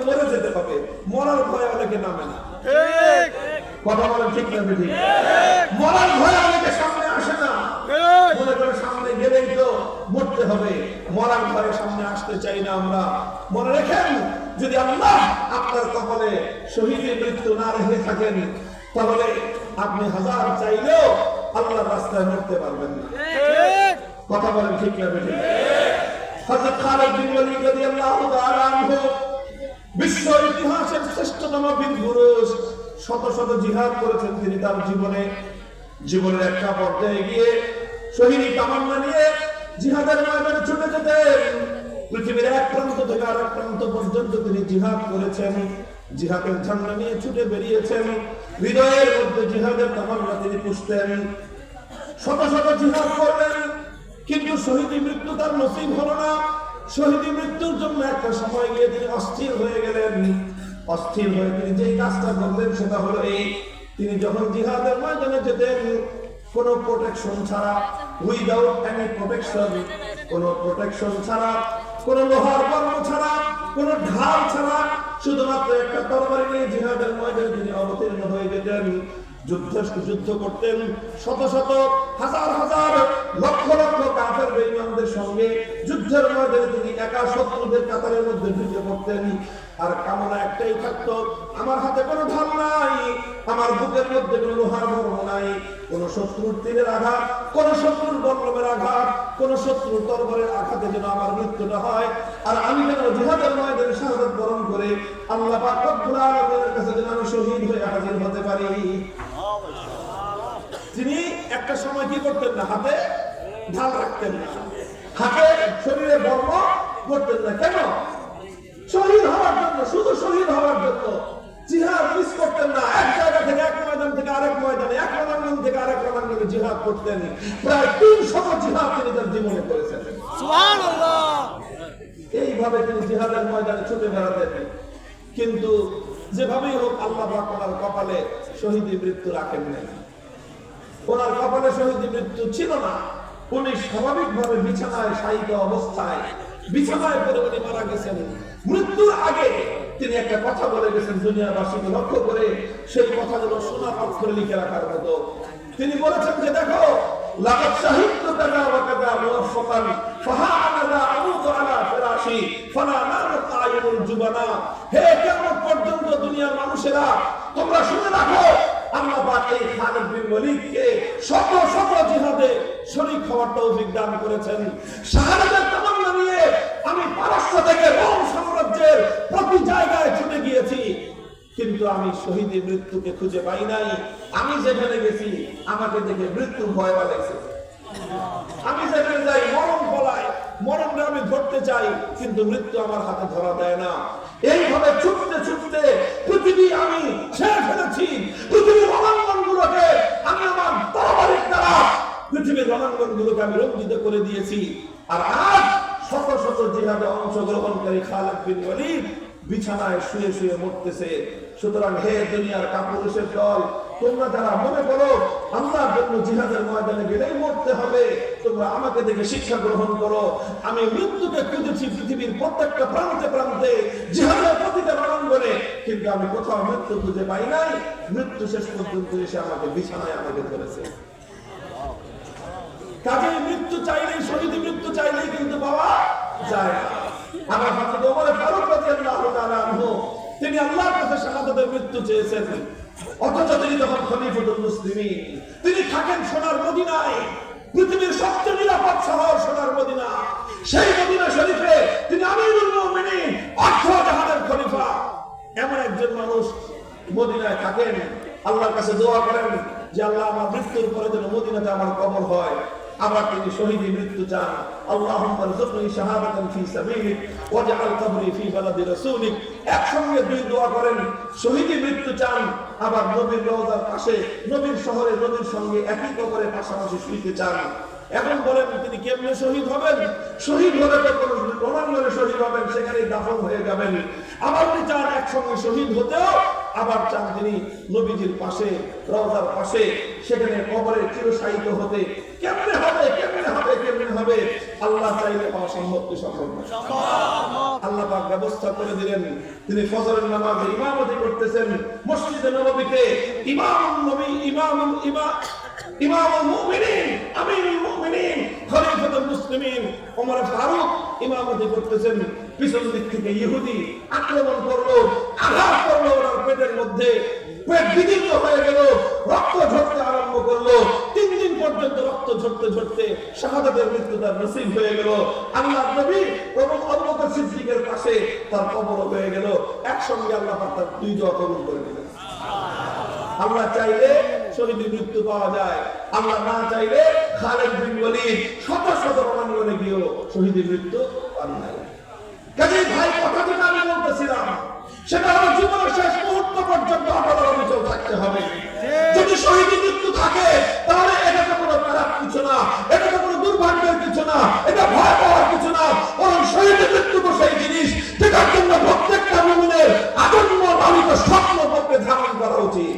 মরে যেতে হবে, মরার ভয়ে অনেকে নামে না। কথা বলেন ঠিক না বেঠিক? মরার ভয়ে অনেকে সামনে আসে না, মনে করে সামনে গেলেই তো মরতে হবে, মরার ভয়ে সামনে আসতে চাই না আমরা। মনে রাখেন, যদি আল্লাহ আপনার কপালে শহীদের মৃত্যু না রেখে থাকেন, তাহলে আপনি হাজার চাইলেও আল্লাহর রাস্তায় মরতে পারবেন না। কথা বলেন ঠিক না বেঠিক? হযরত খালিদ বিন ওয়ালিদ রাদিয়াল্লাহু তাআলা আনহু বিশ্ব ইতিহাসের শ্রেষ্ঠতম বীর পুরুষ, শত শত জিহাদ করেছেন তিনি তার জীবনের একটা পর্যায়ে গিয়ে শহীদ তামান্না নিয়ে জিহাদের ময়দানে ছুটে যেতেন। পৃথিবীর এক প্রান্ত থেকে আরেক প্রান্ত পর্যন্ত তিনি জিহাদ করেছেন, জিহাদের ঝান্ডা নিয়ে ছুটে বেরিয়েছেন, হৃদয়ের মধ্যে জিহাদের তামান্না তিনি পুষতেন, শত শত জিহাদ করলেন, কিন্তু শহীদ মৃত্যু তার নসিব হলো না। শহীদ মৃত্যুর জন্য একটা সময় গিয়ে তিনি অস্থির হয়ে গেলেন। অস্থির হয়ে তিনি যেই কাজটা করলেন সেটা হলো এই, তিনি যখন জিহাদের ময়দানে যেতেন কোনো প্রোটেকশন ছাড়া, উইদাউট এনি প্রোটেকশন, কোনো প্রোটেকশন ছাড়া, কোনো লোহার বর্ম ছাড়া, কোনো ঢাল ছাড়া, শুধুমাত্র একটা তরবারি নিয়ে জিহাদের ময়দানে তিনি অবতীর্ণ হয়ে যেতেন। যুদ্ধ করতেন, শত শত হাজার হাজার লক্ষ লক্ষ কাফের বেঈমানদের সঙ্গে যুদ্ধের ময়দানে তিনি একা শত্রুদের কাতারের মধ্যে ঢুকে পড়তেন। আর কামনা একটাই থাকতো, আমার হাতে কোনো ঢাল নাই, আমার বুকের মধ্যে কোনো লোহার বর্ম নাই, কোন শত্রুর তীরের আঘাত, কোন শত্রুর বল্লমের আঘাত, কোন শত্রুর তরবারের আঘাতে যেন আমার মৃত্যুটা হয়, আর আমি যেন জিহাদের ময়দানে শাহাদাত বরণ করে আল্লাহ পাক রব্বুল আলামিনের কাছে যেন আমি শহীদ হয়ে হাজির হতে পারি। তিনি একটা সময় কি করতেন না, হাতে ঢাল রাখতেন না, হাতে শরীরে বর্ম করতেন না। কেন? শহীদ হওয়ার জন্য, শুধু শহীদ হওয়ার জন্য। জিহাদ মিস করতেন না, এক জায়গা থেকে এক ময়দান থেকে আরেক ময়দানে, এক রণাঙ্গন থেকে আরেক রণাঙ্গনে জিহাদ করতেন। প্রায় 300 জিহাদ তিনি তার জীবনে করেছেন। সুবহানাল্লাহ। এইভাবে তিনি জিহাদের ময়দানে ছুটে বেড়াতেন, কিন্তু যেভাবেই হোক আল্লাহ পাক ওনার কপালে শহীদি মৃত্যু রাখেন না। ওনার কপালে শহীদি মৃত্যু ছিল না। উনি স্বাভাবিকভাবে বিছানায় শায়িত অবস্থায় বিছানায় পড়ে উনি মারা গেছেন। মৃত্যুর আগে তিনি একটা কথা বলে গেছেন দুনিয়াবাসীকে লক্ষ্য করে, সেই কথাগুলো সোনার অক্ষরে লিখে রাখার মতো। তিনি বলেছেন যে দেখো, লাকাদ শাহিদতু কাযা ওয়া কাযা মুওয়াফফাকান ফাহা আনা আমুতু আলা ফিরাশি ফালা নামাত আয়ুনুল জুবানা। হে কিয়ামত পর্যন্ত দুনিয়ার মানুষেরা তোমরা শুনে রাখো, আল্লাহ পাক এই খালিদ বিন ওয়ালিদকে শত শত জিহাদে শরীক হওয়ার তৌফিক দান করেছেন। শাহাদাতের তামান্না নিয়ে আমি পারস্য থেকে রোম সাম্রাজ্যের প্রতি জায়গায় ছুটে গিয়েছি, কিন্তু আমি শহীদের মৃত্যুকে খুঁজে পাই নাই। আমি যেখানে গেছি আমাকে দেখে মৃত্যু ভয় পালাইছে। আমি যেখানে যাই মরণ পলায়, মরণটা আমি ধরতে চাই, কিন্তু মৃত্যু আমার হাতে ধরা দেয় না। এইভাবে ছুটতে ছুটতে পৃথিবী আমি ছেড়ে ফেলেছি। পৃথিবীর রণাঙ্গনগুলোকে আমি আমার তরবারির দ্বারা পৃথিবীর রণাঙ্গনগুলোকে আমি রঞ্জিত করে দিয়েছি। আর আজ শত শত জিহাদে অংশগ্রহণকারী খালিদ বিন ওয়ালিদ বিছানায় শুয়ে শুয়ে মরতেছে। সুতরাং হে দুনিয়ার কাপুরুষের দল, তোমরা যারা মনে করো আল্লাহর জন্য জিহাদের ময়দানে গেলেই মরতে হবে, তোমরা আমাকে দেখে শিক্ষা গ্রহণ করো। আমি মৃত্যুকে খুঁজেছি পৃথিবীর প্রত্যেকটা প্রান্তে প্রান্তে, জিহাদের প্রতিটা রণাঙ্গনে, কিন্তু আমি কোথাও মৃত্যু খুঁজে পাই নাই। মৃত্যু শেষ পর্যন্ত এসে আমাকে বিছানায় আমাকে ধরেছে। কাজেই মৃত্যু চাইলেই, শহীদ মৃত্যু চাইলেই কিন্তু পাওয়া যায় না। আমার হযরত ওমর ফারুক রাদিয়াল্লাহু তাআলা আনহু তিনি আল্লাহর কাছে শাহাদাতের মৃত্যু চেয়েছেন, অথচ তিনি যখন খলিফাতুল মুসলিমিন, তিনি থাকেন সোনার মদিনায়, পৃথিবীর সবচেয়ে নিরাপদ শহর সোনার মদিনা। সেই মদিনা শরীফে তিনি আমিরুল মুমিনিন, অর্ধ জাহানের খলিফা। এমন একজন মানুষ মদিনায় থাকেন, আল্লাহর কাছে দোয়া করেন যে আল্লাহ আমার মৃত্যুর পরে যেন মদিনাতে আমার কবর হয়। আবার তিনি শহীদ মৃত্যু চান, আল্লাহুম্মা রযুকনি শাহাদাতান ফি সাবিলিক ওয়াজআল কবরি ফি বালাদি রাসূলিক। একসঙ্গে দুই দোয়া করেন, শহীদ মৃত্যু চান, আবার নবীর রওজার পাশে, নবীর শহরে নবীর সঙ্গে একই কবরে পাশাপাশি শুইতে চান। এখন বলেন তিনি কেমনে শহীদ হবেন? শহীদ হলে তো কোন রণাঙ্গনে শহীদ হবেন, সেখানেই দাফন হয়ে যাবেন। আবার তিনি চান একসঙ্গে শহীদ হতেও, আবার চান তিনি নবীজির পাশে, রওজার পাশে, সেখানে কবরে চিরশায়িত হতে। কেমনে হবে, কেমনে হবে, কেমনে হবে? আল্লাহ চাইলে পাওয়া সম্ভব কি সম্ভব না? আল্লাহ পাক ব্যবস্থা করে দিলেন, তিনি ফজরের নামাজে ইমামতি করতেছেন মসজিদে নববীতে। ইমামুল মুমিনিন, আমিরুল মুমিনিন, খলিফাতুল মুসলিমিন ওমর ফারুক ইমামতি করতেছেন। পিছন দিক থেকে ইহুদি আক্রমণ করলো, আঘাত করলো ওনার পেটের মধ্যে। পেট বিদীর্ণ হয়ে গেল, রক্ত ঝরতে আরম্ভ করলো। 3 দিন পর্যন্ত রক্ত ঝরতে ঝরতে শাহাদাতের মৃত্যু তার নসিব হয়ে গেল। আল্লাহর নবী এবং আবু বকর সিদ্দিকের পাশে তার কবর হয়ে গেল। একসঙ্গে আল্লাহ পাক তার 2 দোয়া কবুল করে দিলেন। আল্লাহ চাইলে শহীদের মৃত্যু পাওয়া যায়, আল্লাহ না চাইলে খালিদ বিন ওয়ালিদ শত শত রণাঙ্গনে গিয়েও শহীদের মৃত্যু পান নাই। কাজেই ভাই, কথা যেটা আমি বলতেছিলাম সেটা হলো জীবনের শেষ মুহূর্ত পর্যন্ত আমাদের অবিচল থাকতে হবে। যদি শহীদের মৃত্যু থাকে তাহলে এটা তো কোনো খারাপ কিছু না, এটা তো কোনো দুর্ভাগ্যের কিছু না, এটা ভয় পাওয়ার কিছু না। বরং শহীদের মৃত্যু তো সেই জিনিস যেটার জন্য প্রত্যেকটা মুমিনের আজন্ম লালিত স্বপ্ন পক্ষে ধারণ করা উচিত।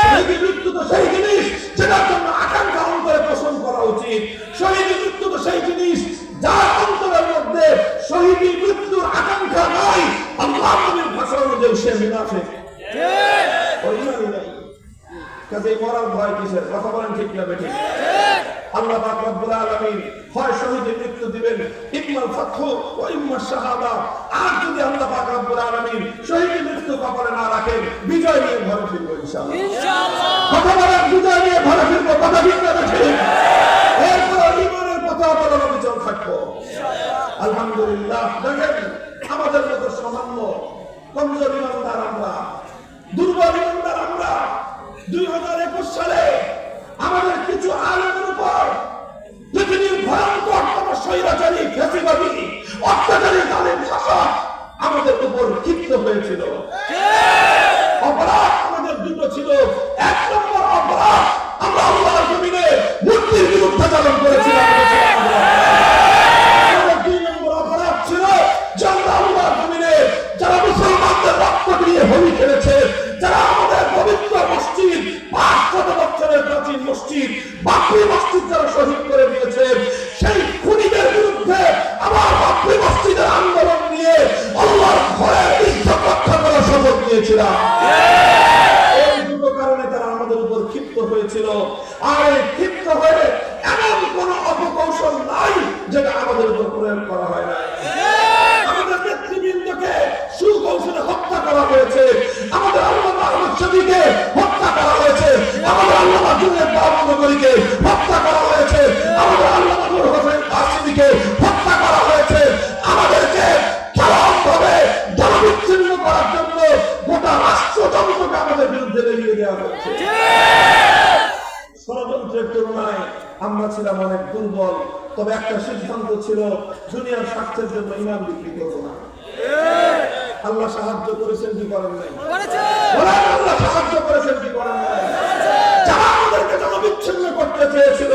শহীদের মৃত্যু তো সেই জিনিস যেটার জন্য আকাঙ্ক্ষা অন্তরে পোষণ করা উচিত। শহীদের মৃত্যু তো সেই জিনিস যার অন্তরের মধ্যে শহীদের মৃত্যুর আকাঙ্ক্ষা নাই, আল্লাহ নবীর ভাষা অনুযায়ী সে মুনাফিক, ওর ঈমানই নাই। কাজেই মরার ভয় কিসের? কথা বলেন ঠিক না বেঠিক? আল্লাহ পাক রব্বুল আলামিন হয় শহীদের মৃত্যু দিবেন, ইম্মাল ফাতহু ওয়া ইম্মা শাহাদা। আর যদি আল্লাহ পাক রব্বুল আলামিন শহীদের মৃত্যু কপালে না রাখেন, বিজয় নিয়ে ঘরে ফিরবো ইনশাআল্লাহ। কথা বলেন, বিজয় নিয়ে ঘরে ফিরবো, কথা ঠিক না বেঠিক? এরপর ঈমানের পথে আবার অবিচল থাকবো আলহামদুলিল্লাহ। দেখেন, আমাদের মতো সামান্য কমজোর ইমানদার আমরা, দুর্বল ইমানদার আমরা 2021 সালে আমাদের কিছু আলেমের উপর পৃথিবীর ভয়ঙ্কর স্বৈরাচারী ফ্যাসিবাদী অত্যাচারী জালেম শাসক আমাদের উপর ক্ষিপ্ত হয়েছিল। অপরাধ আমাদের দুটো ছিল। 1 নম্বর অপরাধ, আমরা আল্লাহর জমিনে মূর্তির বিরুদ্ধাচরণ করেছিলাম। 2 নম্বর অপরাধ ছিল যে আমরা আল্লাহর জমিনে যারা মুসলমানদের রক্ত দিয়ে হোলি খেলেছে, যারা আমাদের পবিত্র মসজিদ 500 বছরের প্রাচীন মসজিদ বাবরি মসজিদ যারা শহীদ করে দিয়েছে, সেই খুনিদের বিরুদ্ধে আবার বাবরি মসজিদের আন্দোলন নিয়ে আল্লাহর ঘরের ইজ্জত রক্ষা করার শপথ নিয়েছিলাম। এই দুটো কারণে তারা আমাদের উপর ক্ষিপ্ত হয়েছিল। আর এই ক্ষিপ্ত হয়ে এমন কোন অপকৌশল নাই যেটা আমাদের উপর প্রয়োগ করা হয় না। আমাদের নেতৃবৃন্দকে সুকৌশলে হত্যা করা হয়েছে, আমাদের আল্লামা আহমদ শফীকে হত্যা করা হয়েছে, আমাদের আল্লামা জুনায়েদ বাবনগরীকে হত্যা করা হয়েছে, আমাদের আল্লামা নূর হোসেন কাসিমীকে হত্যা করা হয়েছে। আমাদেরকে চরমভাবে জনবিচ্ছিন্ন করার জন্য গোটা রাষ্ট্রযন্ত্রকে আমাদের বিরুদ্ধে বেরিয়ে দেওয়া হয়েছে। ষড়যন্ত্রের তুলনায় আমরা ছিলাম অনেক দুর্বল। তবে একটা সিদ্ধান্ত ছিল, দুনিয়ার স্বার্থের জন্য ইমান বিক্রি করবো না। আল্লাহ সাহায্য করেছেন কি করেন নাই? আল্লাহ সাহায্য করেছেন কি করেন নাই? যারা আমাদেরকে জনবিচ্ছিন্ন করতে চেয়েছিল,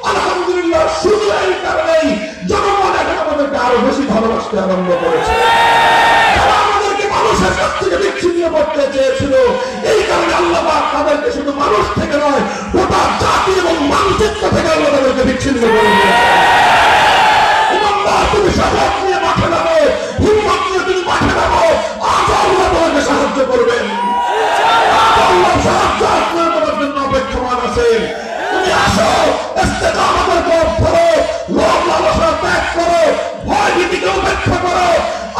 আলহামদুলিল্লাহ শুধু এই কারণেই জনগণ এখন আমাদেরকে আরো বেশি ভালোবাসতে আরম্ভ করেছে। যারা আমাদেরকে মানুষের কাছ থেকে বিচ্ছিন্ন করতে চেয়েছিল, এই কারণে আল্লাহ পাক তাদেরকে শুধু মানুষ থেকে নয়, গোটা জাতি এবং মানচিত্র থেকে আল্লাহ তাদেরকে বিচ্ছিন্ন করে দিয়েছে। তুমি সাহস নিয়ে মাঠে নামো, হিম্মত নিয়ে তুমি মাঠে নামো, আজ আল্লাহ তোমাকে সাহায্য করবেন। আল্লাহ সাহায্য আপনার তোমার জন্য অপেক্ষমান আছেন। তুমি আসো, ইস্তেকামতের পথ ধরো, লোভ লালসা ত্যাগ করো, ভয় ভীতিকে উপেক্ষা করো।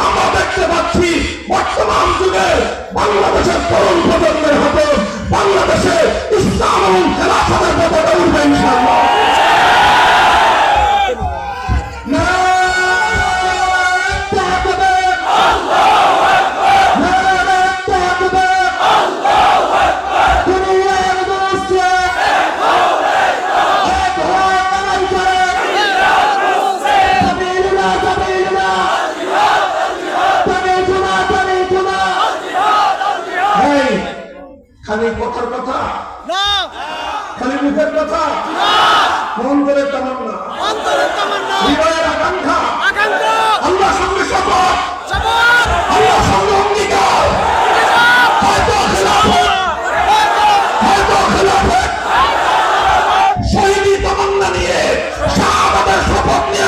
আমরা দেখতে পাচ্ছি বর্তমান যুগে বাংলাদেশের তরুণ প্রজন্মের হাতে বাংলাদেশে ইসলাম এবং খেলাফতের পতাকা উঠবে ইনশাআল্লাহ। খালি কথার কথা না, খালি মুখের কথা না, অন্তরের তামান্না, হৃদয়ের আকাঙ্ক্ষা, আল্লাহর সঙ্গে শপথ, আল্লাহর সঙ্গে অঙ্গীকার, হয়তো খেলাফত, শহীদি তামান্না নিয়ে শাহাদাতের শপথ নিয়ে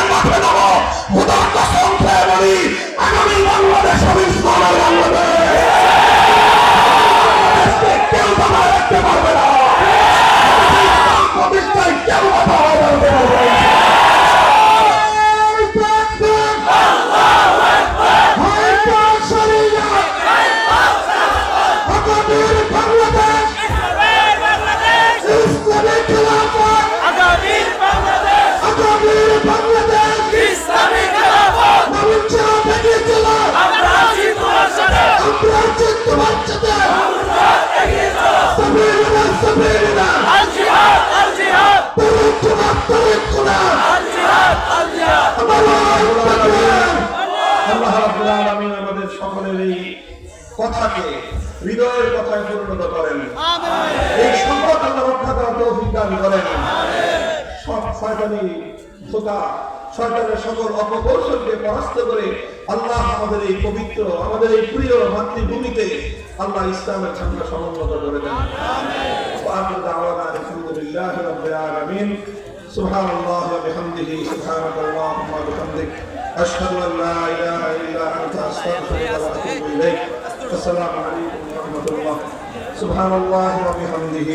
সকলের এই কথাকে হৃদয়ের কথায় পরিণত করেন। এই সম্পদ আল্লাহ রক্ষা করার তৌফিক দান করেন। সব শয়তানি ধোঁকা, শয়তানের সকল অপকৌশলকে পরাস্ত করে আল্লাহ আমাদের এই পবিত্র, আমাদের এই প্রিয় মাতৃভূমিতে আল্লাহ ইসলামের ঝান্ডা সমুন্নত করে দেন। وآخر دعوانا الحمد لله رب العالمين سبحان الله وبحمده سبحانك اللهم وبحمدك أشهد أن لا إله إلا أنت أستغفرك وأتوب إليك السلام عليكم ورحمة الله سبحان الله وبحمده